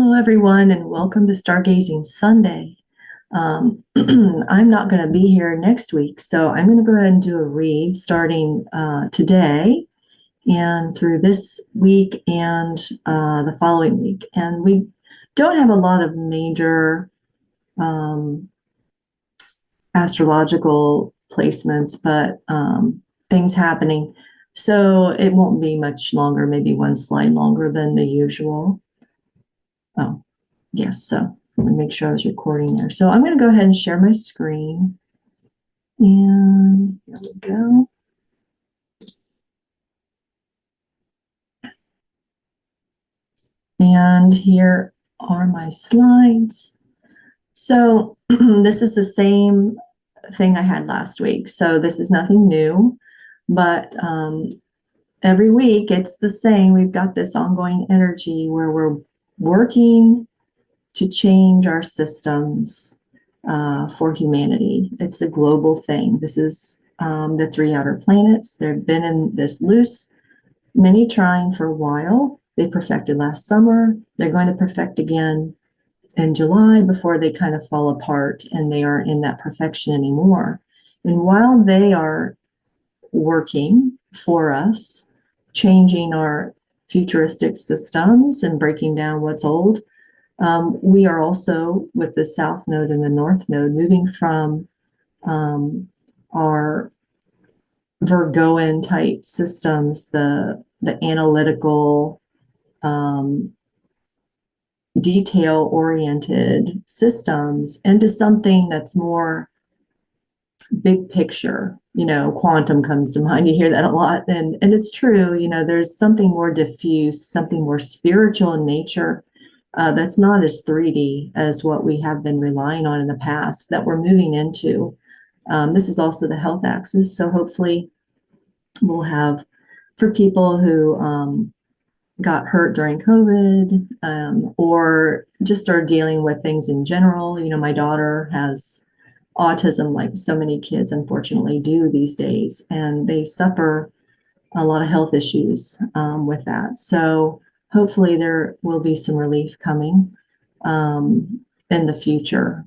Hello, everyone, and welcome to Stargazing Sunday. I'm not going to be here next week, so I'm going to go ahead and do a read starting today and through this week and the following week. And we don't have a lot of major astrological placements, but things happening. So it won't be much longer, maybe one slide longer than the usual. Oh, yes, so let me make sure I was recording there. So I'm going to go ahead and share my screen. And here we go. And here are my slides. So this is the same thing I had last week. So this is nothing new, but every week it's the same. We've got this ongoing energy where we're working to change our systems for humanity. It's a global thing. This is the three outer planets. They've been in this loose mini trine for a while. They perfected last summer. They're going to perfect again in July before they kind of fall apart and they aren't in that perfection anymore. And while they are working for us, changing our futuristic systems and breaking down what's old, we are also, with the South Node and the North Node, moving from our Virgoan type systems, the analytical, detail-oriented systems, into something that's more big picture. Quantum comes to mind. You hear that a lot, and it's true. There's something more diffuse, something more spiritual in nature. That's not as 3D as what we have been relying on in the past that we're moving into. This is also the health axis. So hopefully we'll have, for people who got hurt during COVID or just are dealing with things in general. My daughter has autism like so many kids unfortunately do these days, and they suffer a lot of health issues with that. So hopefully there will be some relief coming in the future.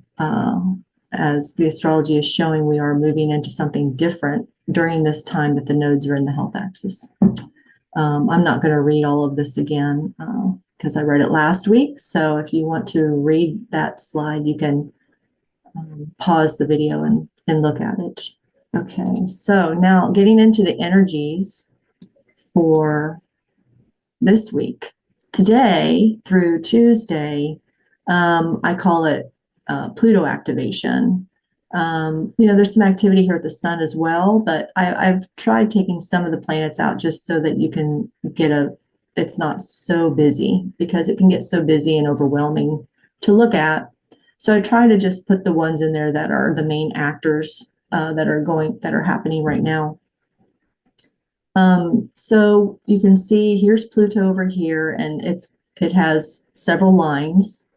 As the astrology is showing, we are moving into something different during this time that the nodes are in the health axis. I'm not going to read all of this again because I read it last week. So if you want to read that slide, you can pause the video and look at it. Okay, so now getting into the energies for this week. Today through Tuesday, I call it Pluto activation. There's some activity here at the sun as well, but I've tried taking some of the planets out just so that you can get it's not so busy, because it can get so busy and overwhelming to look at. So I try to just put the ones in there that are the main actors that are happening right now. So you can see here's Pluto over here, and it has several lines.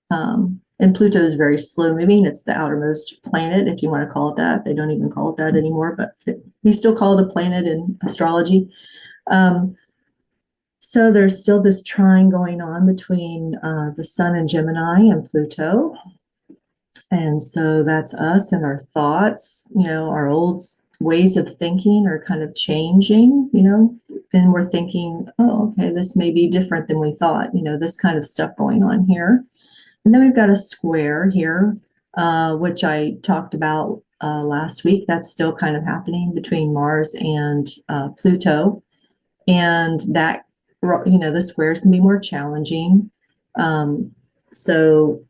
And Pluto is very slow moving. It's the outermost planet, if you want to call it that. They don't even call it that anymore, but we still call it a planet in astrology. So there's still this trine going on between the Sun and Gemini and Pluto. And so that's us and our thoughts. Our old ways of thinking are kind of changing, and we're thinking, oh, okay, this may be different than we thought, this kind of stuff going on here. And then we've got a square here, which I talked about last week. That's still kind of happening between Mars and Pluto. And that, the squares can be more challenging. So,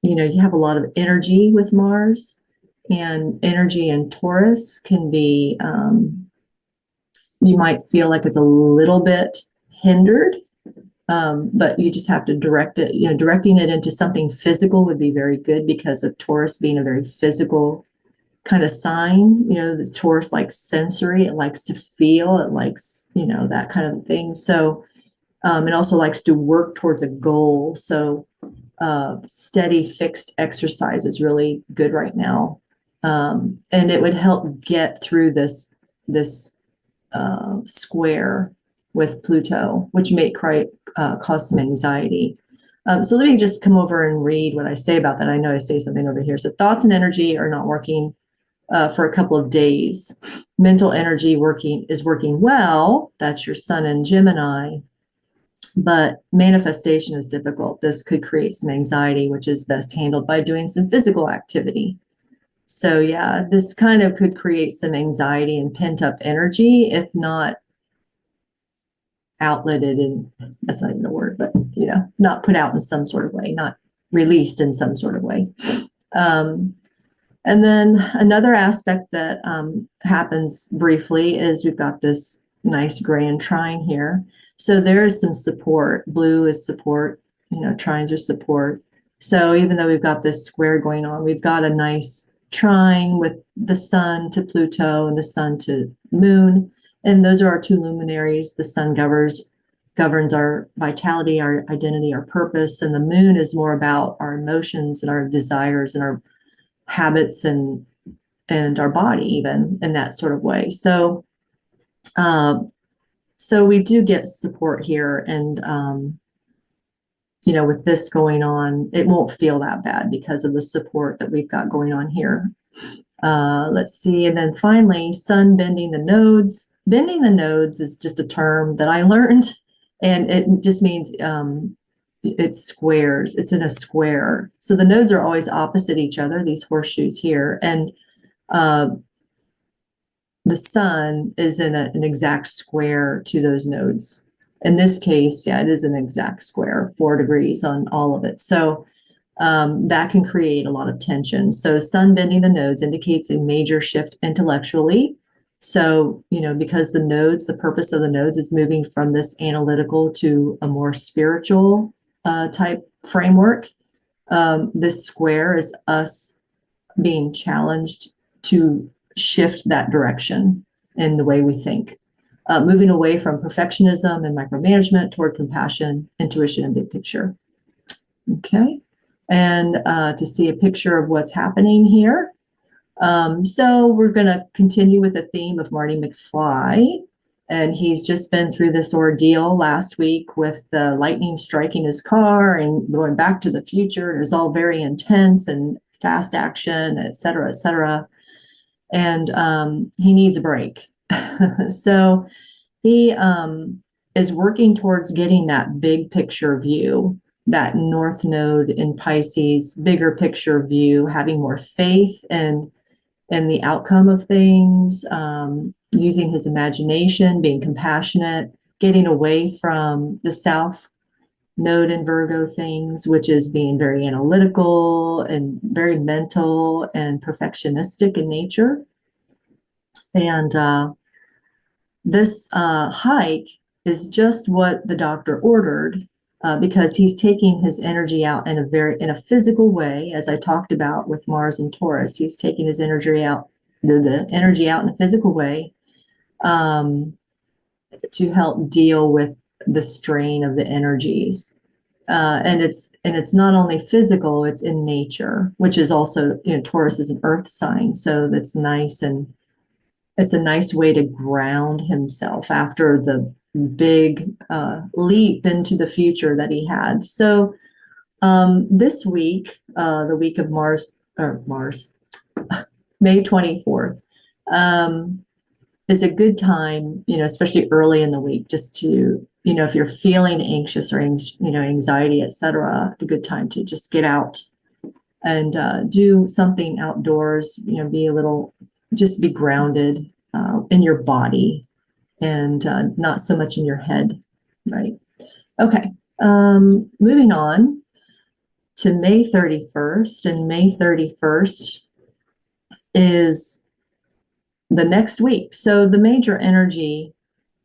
you have a lot of energy with Mars, and energy in Taurus can be, you might feel like it's a little bit hindered. But you just have to direct it, directing it into something physical would be very good, because of Taurus being a very physical kind of sign. The Taurus likes sensory, it likes to feel, it likes, that kind of thing. So it also likes to work towards a goal. So steady, fixed exercise is really good right now. And it would help get through this square with Pluto, which may cause some anxiety. So let me just come over and read what I say about that. I know I say something over here. So thoughts and energy are not working for a couple of days. Mental energy is working well. That's your sun in Gemini. But manifestation is difficult. This could create some anxiety, which is best handled by doing some physical activity. So yeah, this kind of could create some anxiety and pent up energy, if not outletted, and that's not even a word, but not put out in some sort of way, not released in some sort of way. And then another aspect that happens briefly is we've got this nice grand trine here. So there is some support. Blue is support, trines are support. So even though we've got this square going on, we've got a nice trine with the sun to Pluto and the sun to moon. And those are our two luminaries. The sun governs our vitality, our identity, our purpose. And the moon is more about our emotions and our desires and our habits and our body, even in that sort of way. So we do get support here, and with this going on, it won't feel that bad because of the support that we've got going on here. Let's see, and then finally, sun bending the nodes. Bending the nodes is just a term that I learned, and it just means it's squares. It's in a square. So the nodes are always opposite each other, these horseshoes here. And the sun is in an exact square to those nodes. In this case, yeah, it is an exact square, 4 degrees on all of it. So that can create a lot of tension. So sun bending the nodes indicates a major shift intellectually. So, because the purpose of the nodes is moving from this analytical to a more spiritual type framework. This square is us being challenged to shift that direction in the way we think, moving away from perfectionism and micromanagement toward compassion, intuition, and big picture. Okay, and to see a picture of what's happening here. So we're going to continue with the theme of Marty McFly. And he's just been through this ordeal last week with the lightning striking his car and going back to the future. It was all very intense and fast action, et cetera, et cetera. And he needs a break. So he is working towards getting that big picture view, that North Node in Pisces, bigger picture view, having more faith in the outcome of things, using his imagination, being compassionate, getting away from the South Node in Virgo things, which is being very analytical and very mental and perfectionistic in nature. And this hike is just what the doctor ordered, because he's taking his energy out in a physical way, as I talked about with Mars and Taurus. He's taking his energy out in a physical way, to help deal with the strain of the energies. And it's not only physical, it's in nature, which is also, Taurus is an earth sign. So that's nice. And it's a nice way to ground himself after the big leap into the future that he had. So this week, the week of May 24th, is a good time, especially early in the week, just to, if you're feeling anxious or, anxiety, etc., a good time to just get out and do something outdoors, just be grounded in your body and not so much in your head, right? Okay, moving on to May 31st, and May 31st is the next week. So the major energy,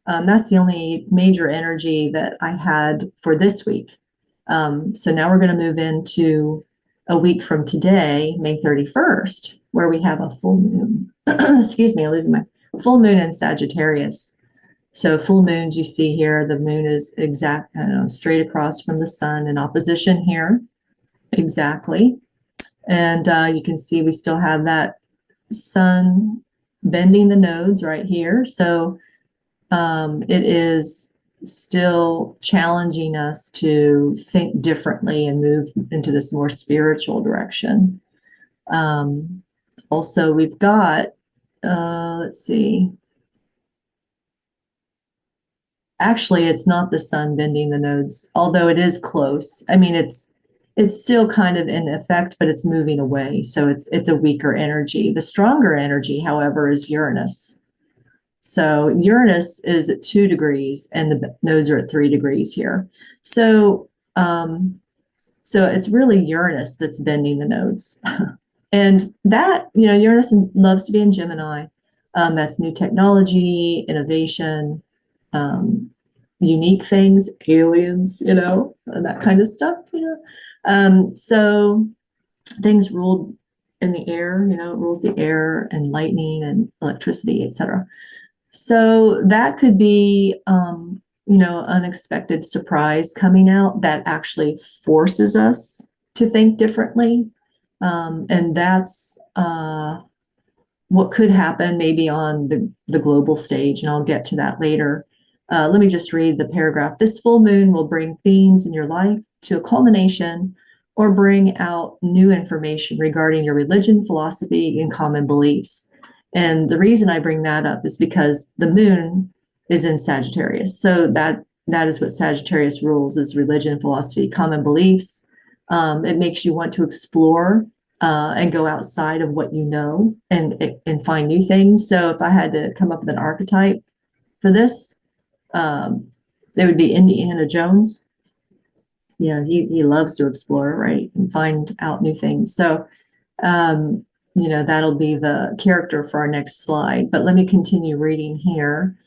that's the only major energy that I had for this week. So now we're going to move into a week from today, May 31st, where we have a full moon. Excuse me, I'm losing my full moon in Sagittarius. So full moons you see here, the moon is straight across from the sun in opposition here. Exactly. And you can see we still have that sun bending the nodes right here. So it is still challenging us to think differently and move into this more spiritual direction. Also, we've got, let's see. Actually, it's not the sun bending the nodes, although it is close. I mean, it's still kind of in effect, but it's moving away. So it's a weaker energy. The stronger energy, however, is Uranus. So Uranus is at 2 degrees and the nodes are at 3 degrees here. So so it's really Uranus that's bending the nodes. And that, Uranus loves to be in Gemini. That's new technology, innovation, unique things, aliens, and that kind of stuff, so things ruled in the air, it rules the air and lightning and electricity, etc. So that could be, unexpected surprise coming out that actually forces us to think differently. And that's what could happen maybe on the global stage, and I'll get to that later. Let me just read the paragraph. This full moon will bring themes in your life to a culmination or bring out new information regarding your religion, philosophy, and common beliefs. And the reason I bring that up is because the moon is in Sagittarius. So that is what Sagittarius rules, is religion, philosophy, common beliefs. It makes you want to explore and go outside of what you know and find new things. So if I had to come up with an archetype for this, it would be Indiana Jones. He loves to explore, right, and find out new things. So, that'll be the character for our next slide. But let me continue reading here.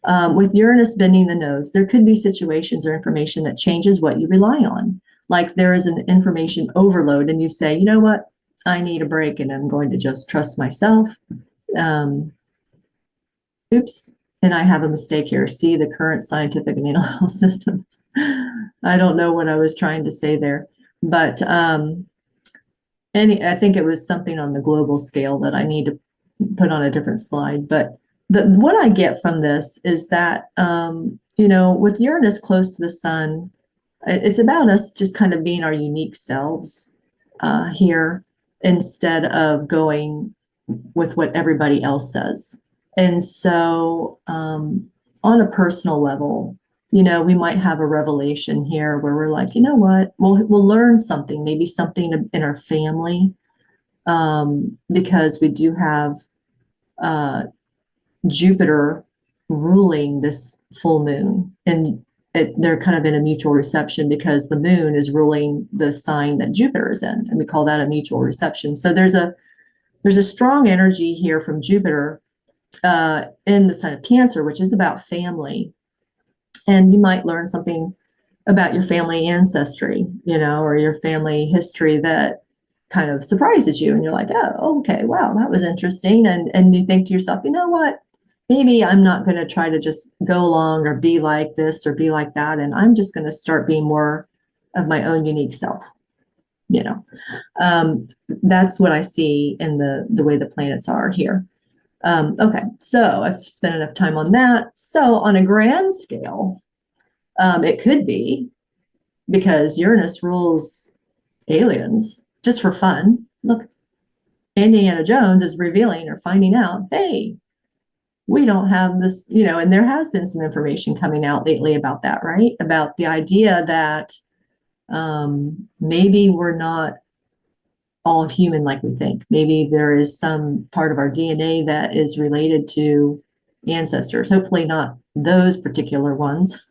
With Uranus bending the nodes, there could be situations or information that changes what you rely on. Like there is an information overload and you say, you know what, I need a break and I'm going to just trust myself. Oops. And I have a mistake here. See the current scientific and analytical systems. I don't know what I was trying to say there, but I think it was something on the global scale that I need to put on a different slide. But what I get from this is that, with Uranus close to the sun, it's about us just kind of being our unique selves here instead of going with what everybody else says. And so on a personal level, we might have a revelation here where we're like, you know what, we'll learn something, maybe something in our family, because we do have Jupiter ruling this full moon. And they're kind of in a mutual reception because the moon is ruling the sign that Jupiter is in. And we call that a mutual reception. So there's a strong energy here from Jupiter in the sign of Cancer, which is about family. And you might learn something about your family ancestry, or your family history that kind of surprises you. And you're like, oh, okay, wow, that was interesting. And you think to yourself, you know what, maybe I'm not going to try to just go along or be like this or be like that. And I'm just going to start being more of my own unique self. That's what I see in the way the planets are here. Okay, so I've spent enough time on that. So on a grand scale, it could be because Uranus rules aliens just for fun. Look, Indiana Jones is revealing or finding out, hey, we don't have this, and there has been some information coming out lately about that, right? About the idea that maybe we're not all human like we think. Maybe there is some part of our DNA that is related to ancestors. Hopefully not those particular ones.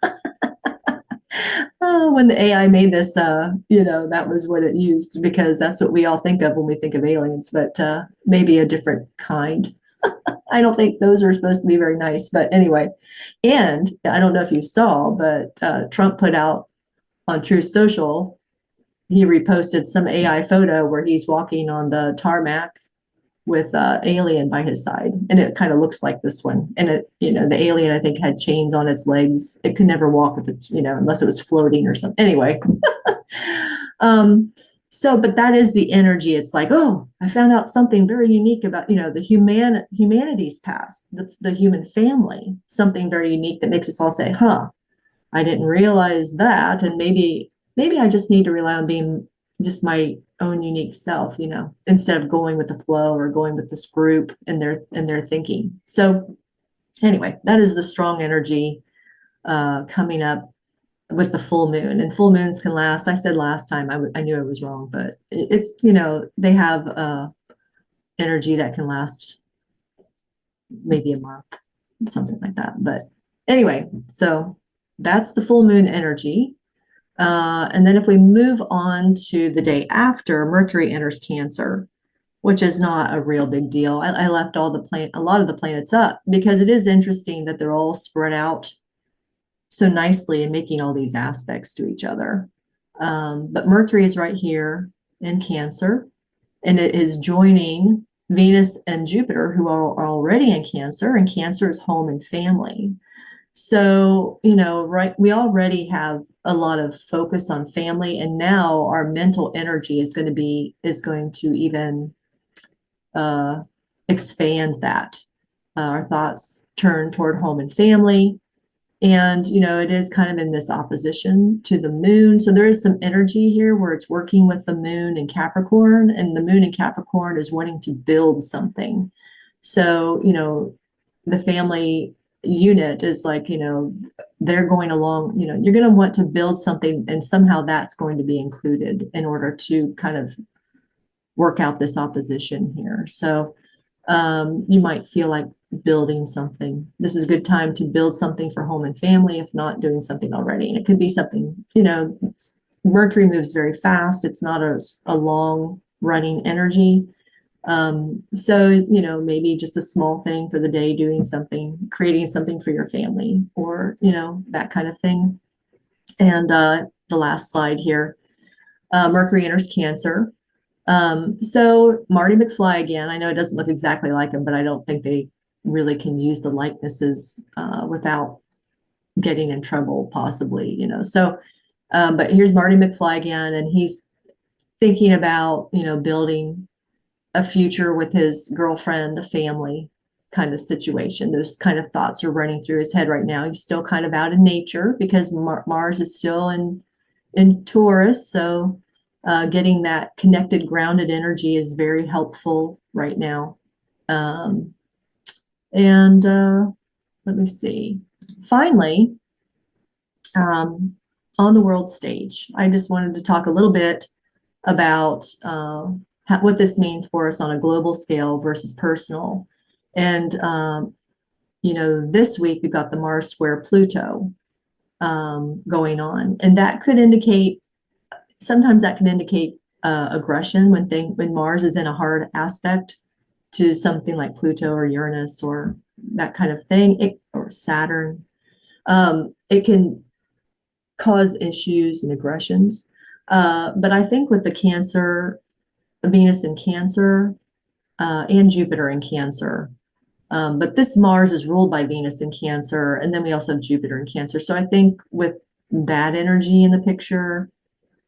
When the AI made this, that was what it used, because that's what we all think of when we think of aliens, but maybe a different kind. I don't think those are supposed to be very nice, but anyway. And I don't know if you saw, but Trump put out on Truth Social, he reposted some AI photo where he's walking on the tarmac with alien by his side, and it kind of looks like this one. And it, the alien, I think, had chains on its legs. It could never walk with it, unless it was floating or something. Anyway, but that is the energy. It's like, oh, I found out something very unique about, the humanity's past, the human family, something very unique that makes us all say, huh, I didn't realize that. And maybe I just need to rely on being just my own unique self, instead of going with the flow or going with this group and their thinking. So anyway, that is the strong energy coming up with the full moon. And full moons can last. I said last time, I knew I was wrong, but it's, they have energy that can last maybe a month, something like that. But anyway, so that's the full moon energy. And then if we move on to the day after, Mercury enters Cancer, which is not a real big deal. I left a lot of the planets up because it is interesting that they're all spread out so nicely and making all these aspects to each other. But Mercury is right here in Cancer, and it is joining Venus and Jupiter, who are already in Cancer, and Cancer is home and family. So, right, we already have a lot of focus on family, and now our mental energy is going to even expand that. Our thoughts turn toward home and family. And, it is kind of in this opposition to the moon. So there is some energy here where it's working with the moon in Capricorn, and the moon in Capricorn is wanting to build something. So, the family unit is like, they're going along, you're going to want to build something, and somehow that's going to be included in order to kind of work out this opposition here. So you might feel like building something. This is a good time to build something for home and family, if not doing something already. And it could be something, Mercury moves very fast. It's not a long running energy. So, maybe just a small thing for the day, doing something, creating something for your family, or, that kind of thing. And the last slide here, Mercury enters Cancer. So Marty McFly again, I know it doesn't look exactly like him, but I don't think they really can use the likenesses without getting in trouble, possibly, So, but here's Marty McFly again, and he's thinking about, building a future with his girlfriend, a family kind of situation. Those kind of thoughts are running through his head right now. He's still kind of out in nature because Mars is still in Taurus. So getting that connected, grounded energy is very helpful right now. And let me see. Finally, on the world stage, I just wanted to talk a little bit about what this means for us on a global scale versus personal. And, this week we've got the Mars square Pluto going on, and that could indicate, sometimes that can indicate aggression when Mars is in a hard aspect to something like Pluto or Uranus or that kind of thing, or Saturn. It can cause issues and aggressions. But I think with the Cancer, Venus in Cancer, and Jupiter in Cancer, but this Mars is ruled by Venus in Cancer, and then we also have Jupiter in Cancer. So I think with that energy in the picture,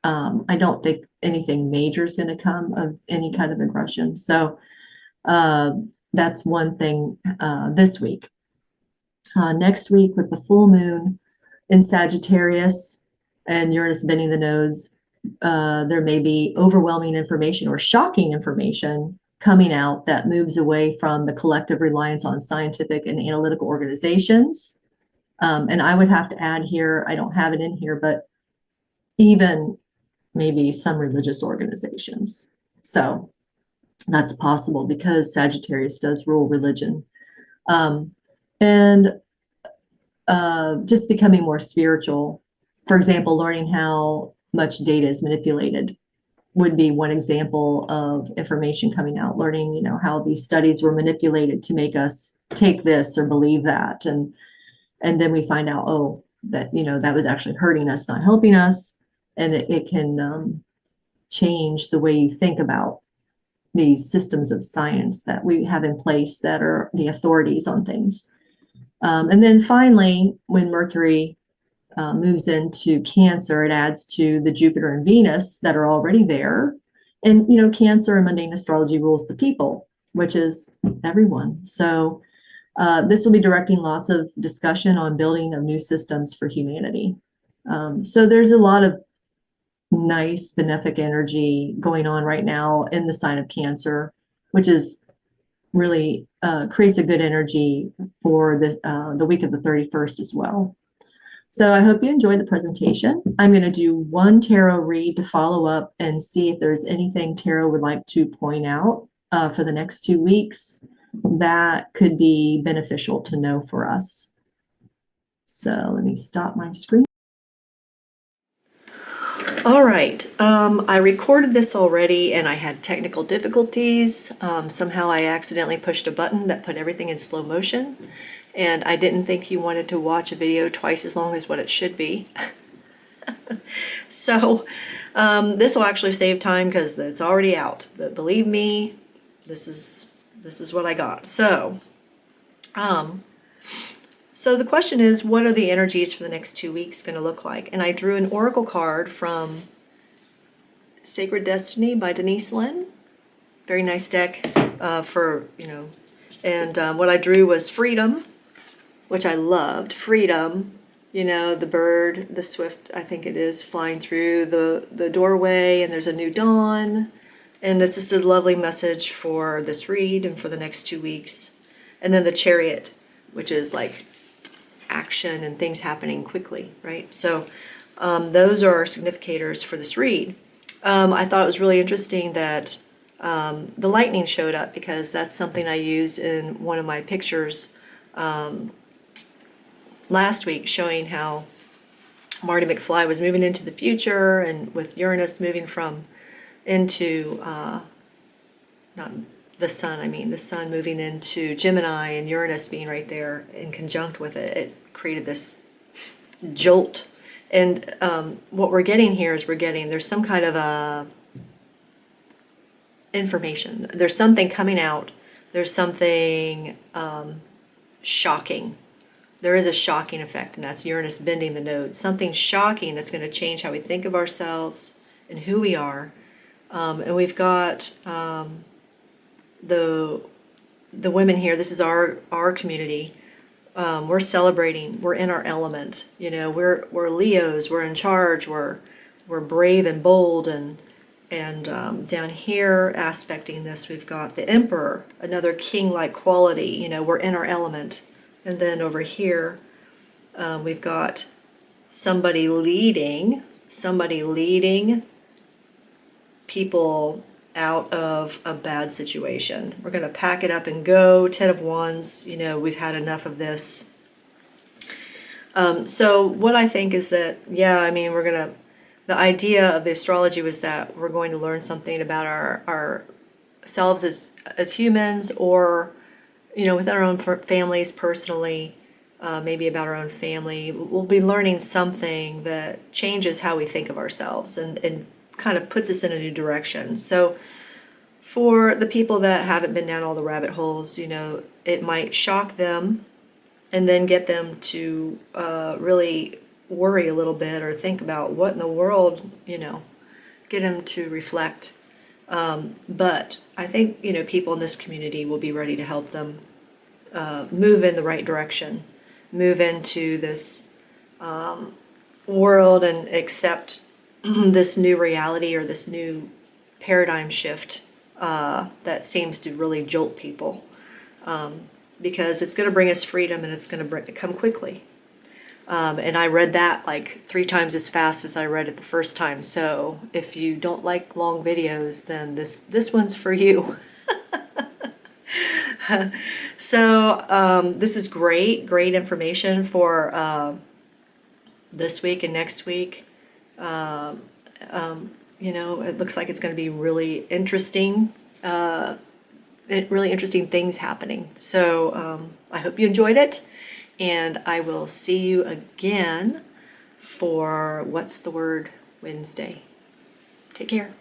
I don't think anything major is going to come of any kind of aggression. So that's one thing this week. Next week, with the full moon in Sagittarius and Uranus bending the nodes, there may be overwhelming information or shocking information coming out that moves away from the collective reliance on scientific and analytical organizations. And I would have to add here, I don't have it in here, but even maybe some religious organizations. So that's possible because Sagittarius does rule religion. And just becoming more spiritual. For example, learning how much data is manipulated would be one example of information coming out. Learning, how these studies were manipulated to make us take this or believe that. And then we find out, that, that was actually hurting us, not helping us. And it can change the way you think about these systems of science that we have in place that are the authorities on things. And then finally, when Mercury moves into Cancer, it adds to the Jupiter and Venus that are already there. And, Cancer in mundane astrology rules the people, which is everyone. So This will be directing lots of discussion on building of new systems for humanity. So there's a lot of nice benefic energy going on right now in the sign of Cancer, which is really creates a good energy for the week of the 31st as well. So I hope you enjoyed the presentation. I'm going to do one tarot read to follow up and see if there's anything tarot would like to point out for the next 2 weeks that could be beneficial to know for us. So let me stop my screen. All right, I recorded this already and I had technical difficulties. Somehow I accidentally pushed a button that put everything in slow motion, and I didn't think you wanted to watch a video twice as long as what it should be. So this will actually save time because it's already out. But believe me, this is what I got. So the question is, what are the energies for the next 2 weeks going to look like? And I drew an oracle card from Sacred Destiny by Denise Lynn. Very nice deck for, and what I drew was freedom, which I loved. Freedom, the bird, the swift, I think it is, flying through the doorway, and there's a new dawn. And it's just a lovely message for this read and for the next 2 weeks. And then the Chariot, which is like action and things happening quickly, right? So those are our significators for this read. I thought it was really interesting that the lightning showed up, because that's something I used in one of my pictures last week, showing how Marty McFly was moving into the future, and with Uranus moving into not the sun, the sun moving into Gemini, and Uranus being right there in conjunct with it, it created this jolt. And what we're getting here is there's some kind of information. There's something coming out. There's something shocking. There is a shocking effect, and that's Uranus bending the node. Something shocking that's going to change how we think of ourselves and who we are. And we've got the women here. This is our community. We're celebrating. We're in our element. We're Leos. We're in charge. We're brave and bold. And down here, aspecting this, we've got the Emperor, another king-like quality. We're in our element. And then over here, we've got somebody leading people out of a bad situation. We're going to pack it up and go. 10 of Wands, we've had enough of this. So what I think is that, the idea of the astrology was that we're going to learn something about ourselves as humans, or, within our own families personally, maybe about our own family. We'll be learning something that changes how we think of ourselves and kind of puts us in a new direction. So for the people that haven't been down all the rabbit holes, it might shock them and then get them to really worry a little bit, or think about what in the world, get them to reflect. But I think, people in this community will be ready to help them move in the right direction, move into this world and accept this new reality, or this new paradigm shift that seems to really jolt people, because it's going to bring us freedom, and it's going to come quickly. And I read that like 3 times as fast as I read it the first time. So if you don't like long videos, then this one's for you. So this is great information for this week and next week. It looks like it's going to be really interesting. Really interesting things happening. So I hope you enjoyed it, and I will see you again for What's the Word Wednesday. Take care.